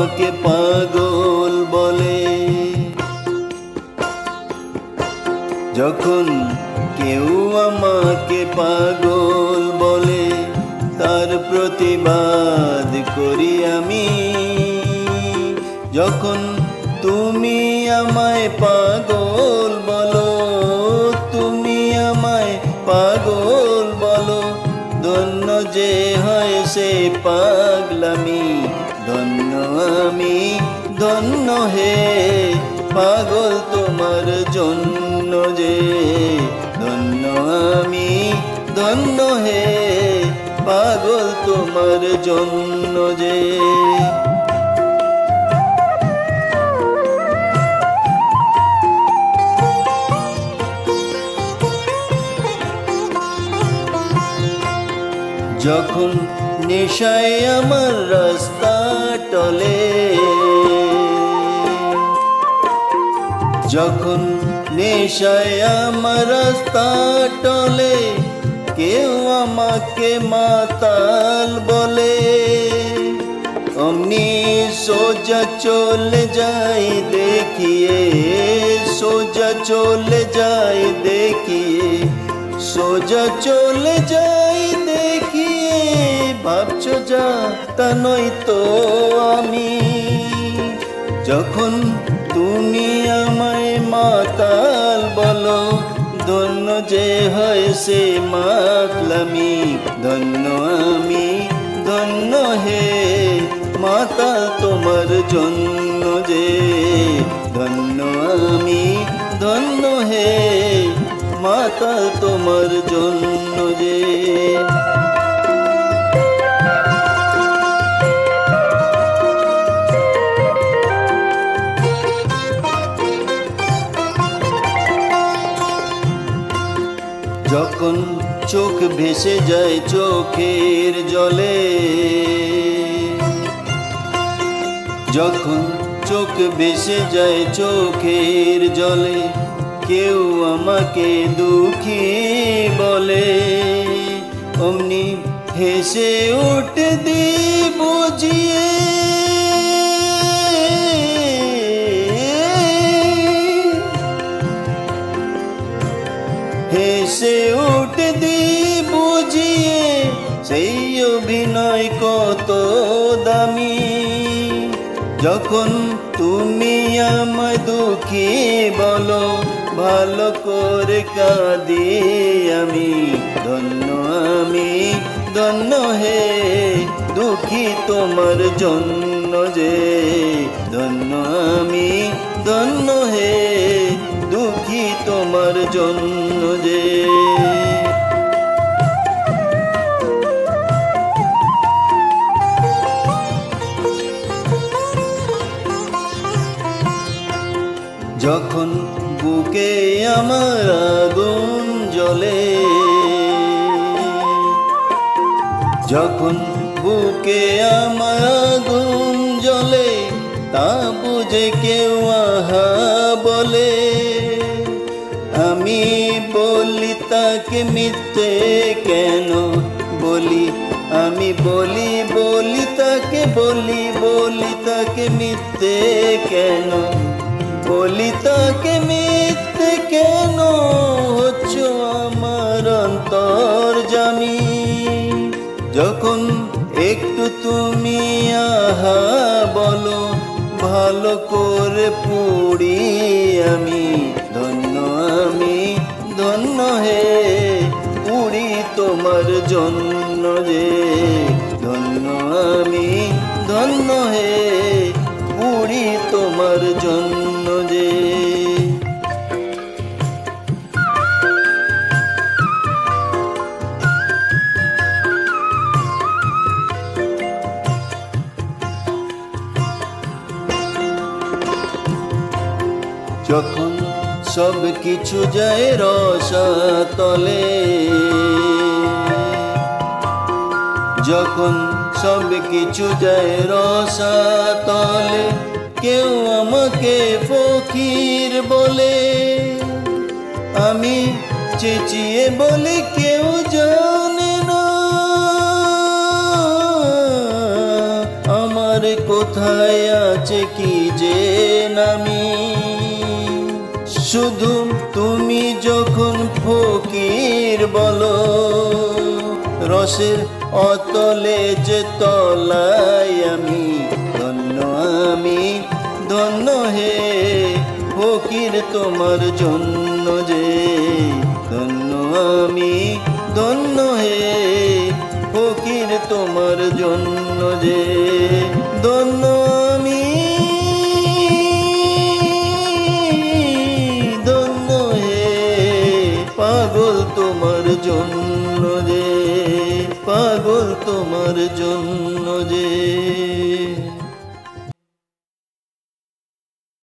আমাকে পাগল বলে। যখন কেউ আমাকে পাগল বলে তার প্রতিবাদ করি আমি। যখন তুমি আমায় পাগল বলো, তুমি আমায় পাগল বলো, ধন্য যে হয় সে পাগলামি। ধন্য আমি, ধন্য হে পাগল তোমার জন্য যে। ধন্য আমি, ধন্য হে পাগল তোমার জন্য যে। যখন নেশায় আমার রাস্তা টলে, যখন নেশায় আমার রাস্তা টলে, কেউ আমাকে মাতাল বলে, অমনি সোজা চলে যাই দেখিয়ে, সোজা চলে যাই দেখিয়ে, সোজা চলে যাই দেখিয়ে। ভাবছো যা তা নয় তো আমি। যখন তুমি আমায় মাতাল বলো, ধন্য যে হয় সে মাতলামি। ধন্য আমি, ধন্য হে মাতাল তোমার জন্য যে। ধন্য আমি, ধন্য হে মাতাল তোমার জন্য যে। যখন চোখ ভেসে যায় চোখের জলে, যখন চোখ ভেসে যায় চোখের জলে, কেউ আমাকে দুঃখী বলে, অমনি হেসে উঠে দি বুঝিয়ে। হেসে উঠে দি বুঝিয়ে, সেই অভিনয় কত দামি। যখন তুমি আমায় দুঃখী বলো, ভালো করে কাঁদি আমি। ধন্য আমি, ধন্য হে দুঃখী তোমার জন্য যে। ধন্য আমি, ধন্য হে দুঃখী তোমার জন্য যে। যখন বুকে আমার আগুন জ্বলে, যখন বুকে আমার আগুন জ্বলে, তা বুঝে কেউ আহা বলে, আমি বলি তাকে মিথ্যে কেন বলি। আমি বলি বলি তাকে, বলি বলি তাকে মিথ্যে কেন বলি, তাকে মিথ্যে কেন হচ্ছ আমার অন্তর্যামী। যখন একটু তুমি আহা বলো, ভালো করে পুড়ি আমি। ধন্য আমি, ধন্য হে পুড়ি তোমার জন্য যে। ধন্য আমি, ধন্য হে পুড়ি তোমার জন্য যে। যখন সব কিছু যায় রসাতলে, যখন সব কিছু যায় রসাতলে, কেউ আমাকে ফকির বলে, আমি চেঁচিয়ে বলি কেউ জানে না আমার কত কোথায় আছে কি যে নামি, শুধু তুমি যখন ফকির বলো, রসের অতলে যে তলায় আমি, ধন্য আমি ধন্য হে ফকির তোমার জন্য যে, ধন্য আমি ধন্য হে ফকির তোমার জন্য যে, ধন্য আমি ধন্য হে পাগল তোমার জন্য যে, পাগল তোমার জন্য যে।